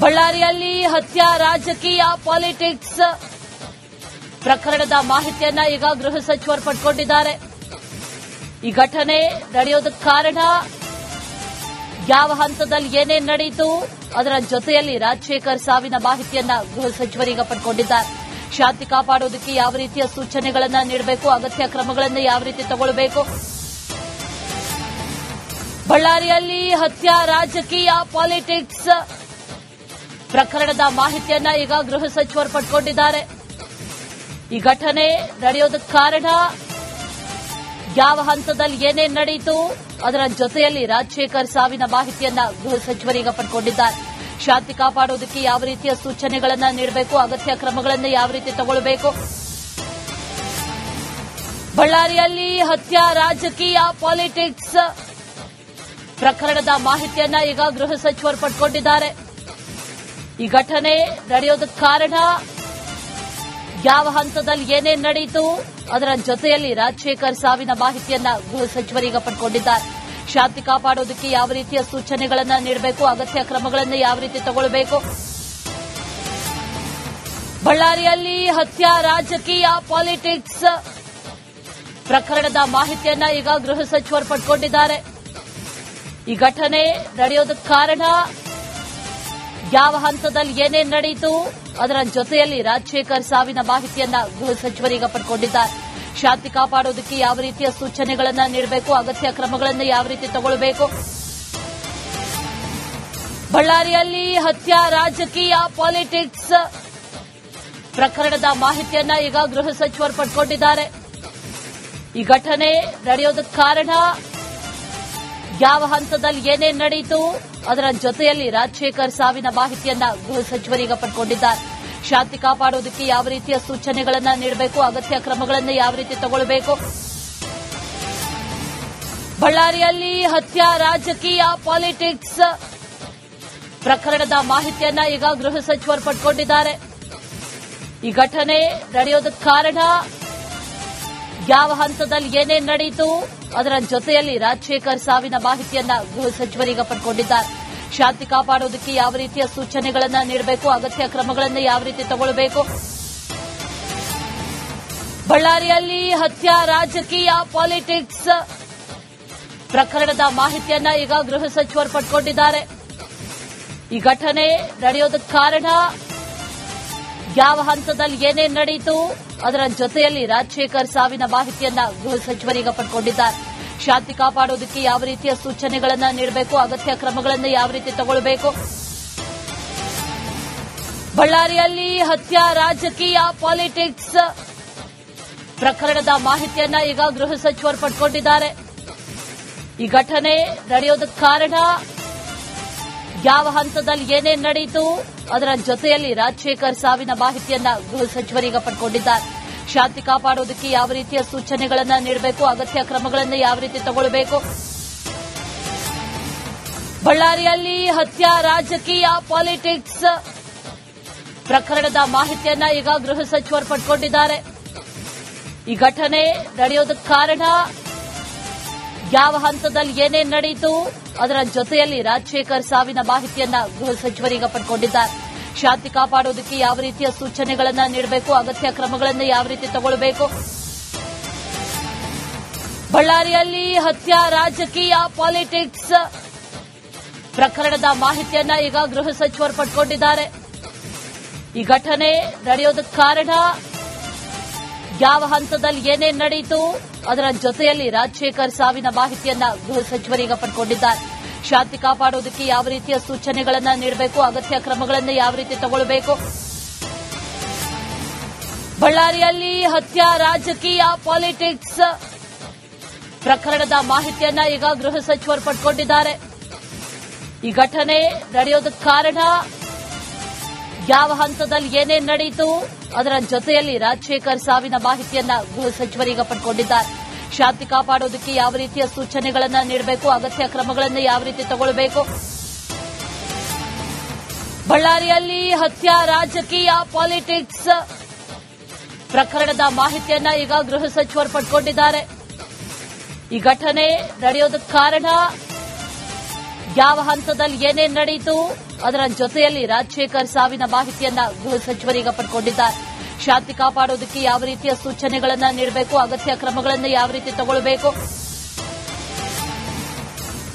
ಬಳ್ಳಾರಿಯಲ್ಲಿ ಹತ್ಯಾ ರಾಜಕೀಯ ಪಾಲಿಟಿಕ್ಸ್ ಪ್ರಕರಣದ ಮಾಹಿತಿಯನ್ನ ಈಗ ಗೃಹ ಸಚಿವರು ಪಡೆದುಕೊಂಡಿದ್ದಾರೆ. ಈ ಘಟನೆ ನಡೆಯೋದಕ್ಕೆ ಕಾರಣ, ಯಾವ ಹಂತದಲ್ಲಿ ಏನೇನು ನಡೆಯಿತು, ಅದರ ಜೊತೆಯಲ್ಲಿ ರಾಜಶೇಖರ್ ಸಾವಿನ ಮಾಹಿತಿಯನ್ನ ಗೃಹ ಸಚಿವರೀಗ ಪಡೆದುಕೊಂಡಿದ್ದಾರೆ. ಶಾಂತಿ ಕಾಪಾಡೋದಕ್ಕೆ ಯಾವ ರೀತಿಯ ಸೂಚನೆಗಳನ್ನ ನೀಡಬೇಕು, ಅಗತ್ಯ ಕ್ರಮಗಳನ್ನು ಯಾವ ರೀತಿ ತಗೊಳ್ಳಬೇಕು. ಬಳ್ಳಾರಿಯಲ್ಲಿ ಹತ್ಯಾ ರಾಜಕೀಯ ಪಾಲಿಟಿಕ್ಸ್ ಪ್ರಕರಣದ ಮಾಹಿತಿಯನ್ನ ಈಗ ಗೃಹ ಸಚಿವರು ಪಡೆದುಕೊಂಡಿದ್ದಾರೆ. ಈ ಘಟನೆ ನಡೆಯೋದಕ್ಕೆ ಕಾರಣ, ಯಾವ ಹಂತದಲ್ಲಿ ಏನೇನು ನಡೆಯಿತು, ಅದರ ಜೊತೆಯಲ್ಲಿ ರಾಜಶೇಖರ್ ಸಾವಿನ ಮಾಹಿತಿಯನ್ನ ಗೃಹ ಸಚಿವರೀಗ ಪಡೆದುಕೊಂಡಿದ್ದಾರೆ. ಶಾಂತಿ ಕಾಪಾಡೋದಕ್ಕೆ ಯಾವ ರೀತಿಯ ಸೂಚನೆಗಳನ್ನ ನೀಡಬೇಕು, ಅಗತ್ಯ ಕ್ರಮಗಳನ್ನು ಯಾವ ರೀತಿ ತಗೊಳ್ಳಬೇಕು. ಬಳ್ಳಾರಿಯಲ್ಲಿ ಹತ್ಯಾ ರಾಜಕೀಯ ಪಾಲಿಟಿಕ್ಸ್ ಪ್ರಕರಣದ ಮಾಹಿತಿಯನ್ನ ಈಗ ಗೃಹ ಸಚಿವರು ಪಡೆದುಕೊಂಡಿದ್ದಾರೆ. ಈ ಘಟನೆ ನಡೆಯೋದಕ್ಕೆ ಕಾರಣ, ಯಾವ ಹಂತದಲ್ಲಿ ಏನೇನು ನಡೆಯಿತು, ಅದರ ಜೊತೆಯಲ್ಲಿ ರಾಜಶೇಖರ್ ಸಾವಿನ ಮಾಹಿತಿಯನ್ನ ಗೃಹ ಸಚಿವರೀಗ ಪಡೆದುಕೊಂಡಿದ್ದಾರೆ. ಶಾಂತಿ ಕಾಪಾಡೋದಕ್ಕೆ ಯಾವ ರೀತಿಯ ಸೂಚನೆಗಳನ್ನ ನೀಡಬೇಕು, ಅಗತ್ಯ ಕ್ರಮಗಳನ್ನು ಯಾವ ರೀತಿ ತಗೊಳ್ಳಬೇಕು. ಬಳ್ಳಾರಿಯಲ್ಲಿ ಹತ್ಯಾ ರಾಜಕೀಯ ಪಾಲಿಟಿಕ್ಸ್ ಪ್ರಕರಣದ ಮಾಹಿತಿಯನ್ನ ಈಗ ಗೃಹ ಸಚಿವರು ಪಡೆದುಕೊಂಡಿದ್ದಾರೆ. ಈ ಘಟನೆ ನಡೆಯೋದಕ್ಕೆ ಕಾರಣ, ಯಾವ ಹಂತದಲ್ಲಿ ಏನೇನು ನಡೆಯಿತು, ಅದರ ಜೊತೆಯಲ್ಲಿ ರಾಜಶೇಖರ್ ಸಾವಿನ ಮಾಹಿತಿಯನ್ನ ಗೃಹ ಸಚಿವರೀಗ ಪಡೆದುಕೊಂಡಿದ್ದಾರೆ. ಶಾಂತಿ ಕಾಪಾಡೋದಕ್ಕೆ ಯಾವ ರೀತಿಯ ಸೂಚನೆಗಳನ್ನ ನೀಡಬೇಕು, ಅಗತ್ಯ ಕ್ರಮಗಳನ್ನು ಯಾವ ರೀತಿ ತಗೊಳ್ಳಬೇಕು. ಬಳ್ಳಾರಿಯಲ್ಲಿ ಹತ್ಯಾ ರಾಜಕೀಯ ಪಾಲಿಟಿಕ್ಸ್ ಪ್ರಕರಣದ ಮಾಹಿತಿಯನ್ನ ಈಗ ಗೃಹ ಸಚಿವರು ಪಡೆದುಕೊಂಡಿದ್ದಾರೆ. ಈ ಘಟನೆ ನಡೆಯೋದಕ್ಕೆ ಕಾರಣ, ಯಾವ ಹಂತದಲ್ಲಿ ಏನೇನು ನಡೆಯಿತು, ಅದರ ಜೊತೆಯಲ್ಲಿ ರಾಜಶೇಖರ್ ಸಾವಿನ ಮಾಹಿತಿಯನ್ನ ಗೃಹ ಸಚಿವರೀಗ ಪಡೆದುಕೊಂಡಿದ್ದಾರೆ. ಶಾಂತಿ ಕಾಪಾಡೋದಕ್ಕೆ ಯಾವ ರೀತಿಯ ಸೂಚನೆಗಳನ್ನ ನೀಡಬೇಕು, ಅಗತ್ಯ ಕ್ರಮಗಳನ್ನು ಯಾವ ರೀತಿ ತಗೊಳ್ಳಬೇಕು. ಬಳ್ಳಾರಿಯಲ್ಲಿ ಹತ್ಯಾ ರಾಜಕೀಯ ಪಾಲಿಟಿಕ್ಸ್ ಪ್ರಕರಣದ ಮಾಹಿತಿಯನ್ನ ಈಗ ಗೃಹ ಸಚಿವರು ಪಡೆದುಕೊಂಡಿದ್ದಾರೆ. ಈ ಘಟನೆ ನಡೆಯೋದಕ್ಕೆ ಕಾರಣ, ಯಾವ ಹಂತದಲ್ಲಿ ಏನೇನು ನಡೆಯಿತು, ಅದರ ಜೊತೆಯಲ್ಲಿ ರಾಜಶೇಖರ್ ಸಾವಿನ ಮಾಹಿತಿಯನ್ನ ಗೃಹ ಸಚಿವರೀಗ ಪಡೆದುಕೊಂಡಿದ್ದಾರೆ. ಶಾಂತಿ ಕಾಪಾಡೋದಕ್ಕೆ ಯಾವ ರೀತಿಯ ಸೂಚನೆಗಳನ್ನ ನೀಡಬೇಕು, ಅಗತ್ಯ ಕ್ರಮಗಳನ್ನು ಯಾವ ರೀತಿ ತಗೊಳ್ಳಬೇಕು. ಬಳ್ಳಾರಿಯಲ್ಲಿ ಹತ್ಯಾ ರಾಜಕೀಯ ಪಾಲಿಟಿಕ್ಸ್ ಪ್ರಕರಣದ ಮಾಹಿತಿಯನ್ನ ಈಗ ಗೃಹ ಸಚಿವರು ಪಡೆದುಕೊಂಡಿದ್ದಾರೆ. ಈ ಘಟನೆ ನಡೆಯೋದಕ್ಕೆ ಕಾರಣ, ಯಾವ ಹಂತದಲ್ಲಿ ಏನೇನು ನಡೆಯಿತು, ಅದರ ಜೊತೆಯಲ್ಲಿ ರಾಜಶೇಖರ್ ಸಾವಿನ ಮಾಹಿತಿಯನ್ನ ಗೃಹ ಸಚಿವರೀಗ ಪಡೆದುಕೊಂಡಿದ್ದಾರೆ. ಶಾಂತಿ ಕಾಪಾಡೋದಕ್ಕೆ ಯಾವ ರೀತಿಯ ಸೂಚನೆಗಳನ್ನ ನೀಡಬೇಕು, ಅಗತ್ಯ ಕ್ರಮಗಳನ್ನು ಯಾವ ರೀತಿ ತಗೊಳ್ಳಬೇಕು. ಬಳ್ಳಾರಿಯಲ್ಲಿ ಹತ್ಯಾ ರಾಜಕೀಯ ಪಾಲಿಟಿಕ್ಸ್ ಪ್ರಕರಣದ ಮಾಹಿತಿಯನ್ನ ಈಗ ಗೃಹ ಸಚಿವರು ಪಡೆದುಕೊಂಡಿದ್ದಾರೆ. ಈ ಘಟನೆ ನಡೆಯೋದಕ್ಕೆ ಕಾರಣ, ಯಾವ ಹಂತದಲ್ಲಿ ಏನೇನು ನಡೆಯಿತು, ಅದರ ಜೊತೆಯಲ್ಲಿ ರಾಜಶೇಖರ್ ಸಾವಿನ ಮಾಹಿತಿಯನ್ನ ಗೃಹ ಸಚಿವರೀಗ ಪಡೆದುಕೊಂಡಿದ್ದಾರೆ. ಶಾಂತಿ ಕಾಪಾಡೋದಕ್ಕೆ ಯಾವ ರೀತಿಯ ಸೂಚನೆಗಳನ್ನ ನೀಡಬೇಕು, ಅಗತ್ಯ ಕ್ರಮಗಳನ್ನು ಯಾವ ರೀತಿ ತಗೊಳ್ಳಬೇಕು. ಬಳ್ಳಾರಿಯಲ್ಲಿ ಹತ್ಯಾ ರಾಜಕೀಯ ಪಾಲಿಟಿಕ್ಸ್ ಪ್ರಕರಣದ ಮಾಹಿತಿಯನ್ನ ಈಗ ಗೃಹ ಸಚಿವರು ಪಡೆದುಕೊಂಡಿದ್ದಾರೆ. ಈ ಘಟನೆ ನಡೆಯೋದಕ್ಕೆ ಕಾರಣ, ಯಾವ ಹಂತದಲ್ಲಿ ಏನೇನು ನಡೆಯಿತು, ಅದರ ಜೊತೆಯಲ್ಲಿ ರಾಜಶೇಖರ್ ಸಾವಿನ ಮಾಹಿತಿಯನ್ನ ಗೃಹ ಸಚಿವರೀಗ ಪಡೆದುಕೊಂಡಿದ್ದಾರೆ. ಶಾಂತಿ ಕಾಪಾಡೋದಕ್ಕೆ ಯಾವ ರೀತಿಯ ಸೂಚನೆಗಳನ್ನ ನೀಡಬೇಕು, ಅಗತ್ಯ ಕ್ರಮಗಳನ್ನು ಯಾವ ರೀತಿ ತಗೊಳ್ಳಬೇಕು. ಬಳ್ಳಾರಿಯಲ್ಲಿ ಹತ್ಯಾ ರಾಜಕೀಯ ಪಾಲಿಟಿಕ್ಸ್ ಪ್ರಕರಣದ ಮಾಹಿತಿಯನ್ನ ಈಗ ಗೃಹ ಸಚಿವರು ಪಡೆದುಕೊಂಡಿದ್ದಾರೆ. ಈ ಘಟನೆ ನಡೆಯೋದಕ್ಕೆ ಕಾರಣ, ಯಾವ ಹಂತದಲ್ಲಿ ಏನೇನು ನಡೆಯಿತು, ಅದರ ಜೊತೆಯಲ್ಲಿ ರಾಜಶೇಖರ್ ಸಾವಿನ ಮಾಹಿತಿಯನ್ನ ಗೃಹ ಸಚಿವರೀಗ ಪಡೆದುಕೊಂಡಿದ್ದಾರೆ. ಶಾಂತಿ ಕಾಪಾಡೋದಕ್ಕೆ ಯಾವ ರೀತಿಯ ಸೂಚನೆಗಳನ್ನ ನೀಡಬೇಕು, ಅಗತ್ಯ ಕ್ರಮಗಳನ್ನು ಯಾವ ರೀತಿ ತಗೊಳ್ಳಬೇಕು. ಬಳ್ಳಾರಿಯಲ್ಲಿ ಹತ್ಯಾ ರಾಜಕೀಯ ಪಾಲಿಟಿಕ್ಸ್ ಪ್ರಕರಣದ ಮಾಹಿತಿಯನ್ನ ಈಗ ಗೃಹ ಸಚಿವರು ಪಡೆದುಕೊಂಡಿದ್ದಾರೆ. ಈ ಘಟನೆ ನಡೆಯೋದಕ್ಕೆ ಕಾರಣ, ಯಾವ ಹಂತದಲ್ಲಿ ಏನೇನು ನಡೆಯಿತು, ಅದರ ಜೊತೆಯಲ್ಲಿ ರಾಜಶೇಖರ್ ಸಾವಿನ ಮಾಹಿತಿಯನ್ನ ಗೃಹ ಸಚಿವರೀಗ ಪಡೆದುಕೊಂಡಿದ್ದಾರೆ. ಶಾಂತಿ ಕಾಪಾಡೋದಕ್ಕೆ ಯಾವ ರೀತಿಯ ಸೂಚನೆಗಳನ್ನ ನೀಡಬೇಕು, ಅಗತ್ಯ ಕ್ರಮಗಳನ್ನು ಯಾವ ರೀತಿ ತಗೊಳ್ಳಬೇಕು. ಬಳ್ಳಾರಿಯಲ್ಲಿ ಹತ್ಯಾ ರಾಜಕೀಯ ಪಾಲಿಟಿಕ್ಸ್ ಪ್ರಕರಣದ ಮಾಹಿತಿಯನ್ನ ಈಗ ಗೃಹ ಸಚಿವರು ಪಡೆದುಕೊಂಡಿದ್ದಾರೆ. ಈ ಘಟನೆ ನಡೆಯೋದಕ್ಕೆ ಕಾರಣ, ಯಾವ ಹಂತದಲ್ಲಿ ಏನೇನು ನಡೆಯಿತು, ಅದರ ಜೊತೆಯಲ್ಲಿ ರಾಜಶೇಖರ್ ಸಾವಿನ ಮಾಹಿತಿಯನ್ನ ಗೃಹ ಸಚಿವರೀಗ ಪಡ್ಕೊಂಡಿದ್ದಾರೆ. ಶಾಂತಿ ಕಾಪಾಡೋದಕ್ಕೆ ಯಾವ ರೀತಿಯ ಸೂಚನೆಗಳನ್ನ ನೀಡಬೇಕು, ಅಗತ್ಯ ಕ್ರಮಗಳನ್ನು ಯಾವ ರೀತಿ ತಗೊಳ್ಳಬೇಕು.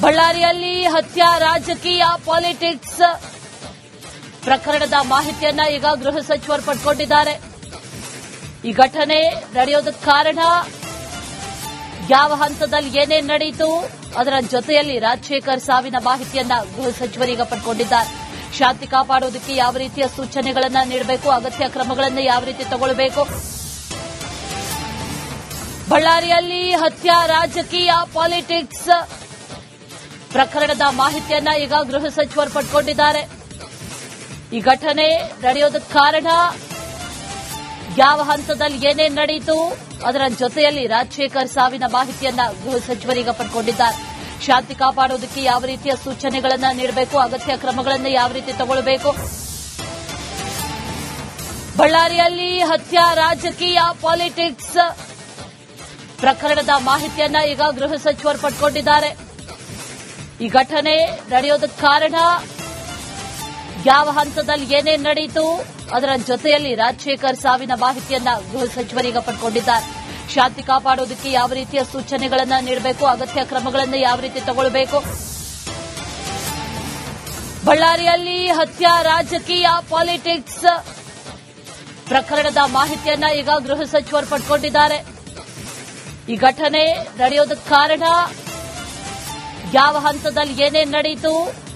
ಬಳ್ಳಾರಿಯಲ್ಲಿ ಹತ್ಯಾ ರಾಜಕೀಯ ಪಾಲಿಟಿಕ್ಸ್ ಪ್ರಕರಣದ ಮಾಹಿತಿಯನ್ನ ಈಗ ಗೃಹ ಸಚಿವರು ಪಡ್ಕೊಂಡಿದ್ದಾರೆ. ಈ ಘಟನೆ ನಡೆಯೋದಕ್ಕೆ ಕಾರಣ, ಯಾವ ಹಂತದಲ್ಲಿ ಏನೇನು ನಡೆಯಿತು, ಅದರ ಜೊತೆಯಲ್ಲಿ ರಾಜಶೇಖರ್ ಸಾವಿನ ಮಾಹಿತಿಯನ್ನ ಗೃಹ ಸಚಿವರೀಗ ಪಡ್ಕೊಂಡಿದ್ದಾರೆ. ಶಾಂತಿ ಕಾಪಾಡೋದಕ್ಕೆ ಯಾವ ರೀತಿಯ ಸೂಚನೆಗಳನ್ನ ನೀಡಬೇಕು, ಅಗತ್ಯ ಕ್ರಮಗಳನ್ನು ಯಾವ ರೀತಿ ತಗೊಳ್ಳಬೇಕು. ಬಳ್ಳಾರಿಯಲ್ಲಿ ಹತ್ಯಾ ರಾಜಕೀಯ ಪಾಲಿಟಿಕ್ಸ್ ಪ್ರಕರಣದ ಮಾಹಿತಿಯನ್ನ ಈಗ ಗೃಹ ಸಚಿವರು ಪಡ್ಕೊಂಡಿದ್ದಾರೆ. ಈ ಘಟನೆ ನಡೆಯೋದಕ್ಕೆ ಕಾರಣ, ಯಾವ ಹಂತದಲ್ಲಿ ಏನೇನು ನಡೆಯಿತು, ಅದರ ಜೊತೆಯಲ್ಲಿ ರಾಜಶೇಖರ್ ಸಾವಿನ ಮಾಹಿತಿಯನ್ನ ಗೃಹ ಸಚಿವರೀಗ ಪಡ್ಕೊಂಡಿದ್ದಾರೆ. ಶಾಂತಿ ಕಾಪಾಡೋದಕ್ಕೆ ಯಾವ ರೀತಿಯ ಸೂಚನೆಗಳನ್ನ ನೀಡಬೇಕು, ಅಗತ್ಯ ಕ್ರಮಗಳನ್ನು ಯಾವ ರೀತಿ ತಗೊಳ್ಳಬೇಕು. ಬಳ್ಳಾರಿಯಲ್ಲಿ ಹತ್ಯಾ ರಾಜಕೀಯ ಪಾಲಿಟಿಕ್ಸ್ ಪ್ರಕರಣದ ಮಾಹಿತಿಯನ್ನ ಈಗ ಗೃಹ ಸಚಿವರು ಪಡ್ಕೊಂಡಿದ್ದಾರೆ. ಈ ಘಟನೆ ನಡೆಯೋದಕ್ಕೆ ಕಾರಣ, ಯಾವ ಹಂತದಲ್ಲಿ ಏನೇನು ನಡೆಯಿತು, ಅದರ ಜೊತೆಯಲ್ಲಿ ರಾಜಶೇಖರ್ ಸಾವಿನ ಮಾಹಿತಿಯನ್ನ ಗೃಹ ಸಚಿವರೀಗ ಪಡ್ಕೊಂಡಿದ್ದಾರೆ. ಶಾಂತಿ ಕಾಪಾಡೋದಕ್ಕೆ ಯಾವ ರೀತಿಯ ಸೂಚನೆಗಳನ್ನ ನೀಡಬೇಕು, ಅಗತ್ಯ ಕ್ರಮಗಳನ್ನು ಯಾವ ರೀತಿ ತಗೊಳ್ಳಬೇಕು. ಬಳ್ಳಾರಿಯಲ್ಲಿ ಹತ್ಯಾ ರಾಜಕೀಯ ಪಾಲಿಟಿಕ್ಸ್ ಪ್ರಕರಣದ ಮಾಹಿತಿಯನ್ನ ಈಗ ಗೃಹ ಸಚಿವರು ಪಡ್ಕೊಂಡಿದ್ದಾರೆ. ಈ ಘಟನೆ ನಡೆಯೋದಕ್ಕೆ ಕಾರಣ, ಯಾವ ಹಂತದಲ್ಲಿ ಏನೇನು ನಡೆಯಿತು,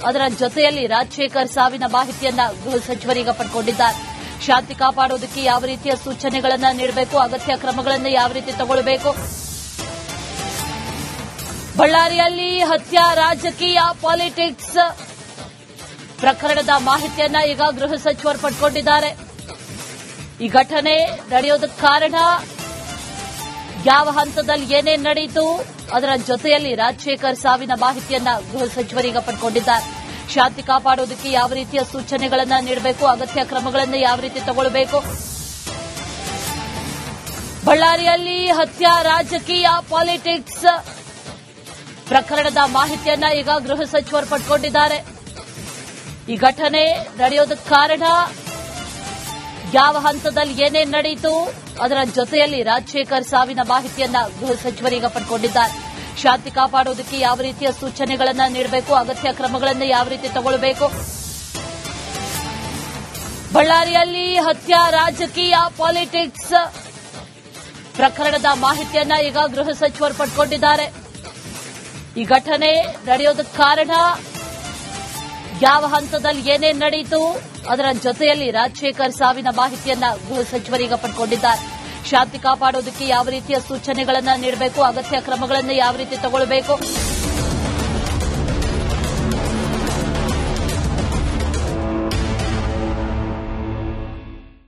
ಅದರ ಜೊತೆಯಲ್ಲಿ ರಾಜಶೇಖರ್ ಸಾವಿನ ಮಾಹಿತಿಯನ್ನ ಗೃಹ ಸಚಿವರೀಗ ಪಡ್ಕೊಂಡಿದ್ದಾರೆ. ಶಾಂತಿ ಕಾಪಾಡೋದಕ್ಕೆ ಯಾವ ರೀತಿಯ ಸೂಚನೆಗಳನ್ನ ನೀಡಬೇಕು, ಅಗತ್ಯ ಕ್ರಮಗಳನ್ನು ಯಾವ ರೀತಿ ತಗೊಳ್ಳಬೇಕು. ಬಳ್ಳಾರಿಯಲ್ಲಿ ಹತ್ಯಾ ರಾಜಕೀಯ ಪಾಲಿಟಿಕ್ಸ್ ಪ್ರಕರಣದ ಮಾಹಿತಿಯನ್ನ ಈಗ ಗೃಹ ಸಚಿವರು ಪಡ್ಕೊಂಡಿದ್ದಾರೆ. ಈ ಘಟನೆ ನಡೆಯೋದಕ್ಕೆ ಕಾರಣ, ಯಾವ ಹಂತದಲ್ಲಿ ಏನೇನು ನಡೆಯಿತು, ಅದರ ಜೊತೆಯಲ್ಲಿ ರಾಜಶೇಖರ್ ಸಾವಿನ ಮಾಹಿತಿಯನ್ನ ಗೃಹ ಸಚಿವರೀಗ ಪಡ್ಕೊಂಡಿದ್ದಾರೆ. ಶಾಂತಿ ಕಾಪಾಡೋದಕ್ಕೆ ಯಾವ ರೀತಿಯ ಸೂಚನೆಗಳನ್ನ ನೀಡಬೇಕು, ಅಗತ್ಯ ಕ್ರಮಗಳನ್ನು ಯಾವ ರೀತಿ ತಗೊಳ್ಳಬೇಕು. ಬಳ್ಳಾರಿಯಲ್ಲಿ ಹತ್ಯಾ ರಾಜಕೀಯ ಪಾಲಿಟಿಕ್ಸ್ ಪ್ರಕರಣದ ಮಾಹಿತಿಯನ್ನ ಈಗ ಗೃಹ ಸಚಿವರು ಪಡ್ಕೊಂಡಿದ್ದಾರೆ. ಈ ಘಟನೆ ನಡೆಯೋದಕ್ಕೆ ಕಾರಣ, ಯಾವ ಹಂತದಲ್ಲಿ ಏನೇನು ನಡೆಯಿತು, ಅದರ ಜೊತೆಯಲ್ಲಿ ರಾಜಶೇಖರ್ ಸಾವಿನ ಮಾಹಿತಿಯನ್ನ ಗೃಹ ಸಚಿವರೀಗ ಪಡ್ಕೊಂಡಿದ್ದಾರೆ. ಶಾಂತಿ ಕಾಪಾಡೋದಕ್ಕೆ ಯಾವ ರೀತಿಯ ಸೂಚನೆಗಳನ್ನ ನೀಡಬೇಕು, ಅಗತ್ಯ ಕ್ರಮಗಳನ್ನು ಯಾವ ರೀತಿ ತಗೊಳ್ಳಬೇಕು. ಬಳ್ಳಾರಿಯಲ್ಲಿ ಹತ್ಯಾ ರಾಜಕೀಯ ಪಾಲಿಟಿಕ್ಸ್ ಪ್ರಕರಣದ ಮಾಹಿತಿಯನ್ನ ಈಗ ಗೃಹ ಸಚಿವರು ಪಡ್ಕೊಂಡಿದ್ದಾರೆ. ಈ ಘಟನೆ ನಡೆಯೋದಕ್ಕೆ ಕಾರಣ, ಯಾವ ಹಂತದಲ್ಲಿ ಏನೇನು ನಡೆಯಿತು, ಅದರ ಜೊತೆಯಲ್ಲಿ ರಾಜಶೇಖರ್ ಸಾವಿನ ಮಾಹಿತಿಯನ್ನ ಗೃಹ ಸಚಿವರೀಗ ಪಡ್ಕೊಂಡಿದ್ದಾರೆ. ಶಾಂತಿ ಕಾಪಾಡೋದಕ್ಕೆ ಯಾವ ರೀತಿಯ ಸೂಚನೆಗಳನ್ನ ನೀಡಬೇಕು, ಅಗತ್ಯ ಕ್ರಮಗಳನ್ನು ಯಾವ ರೀತಿ ತಗೊಳ್ಳಬೇಕು.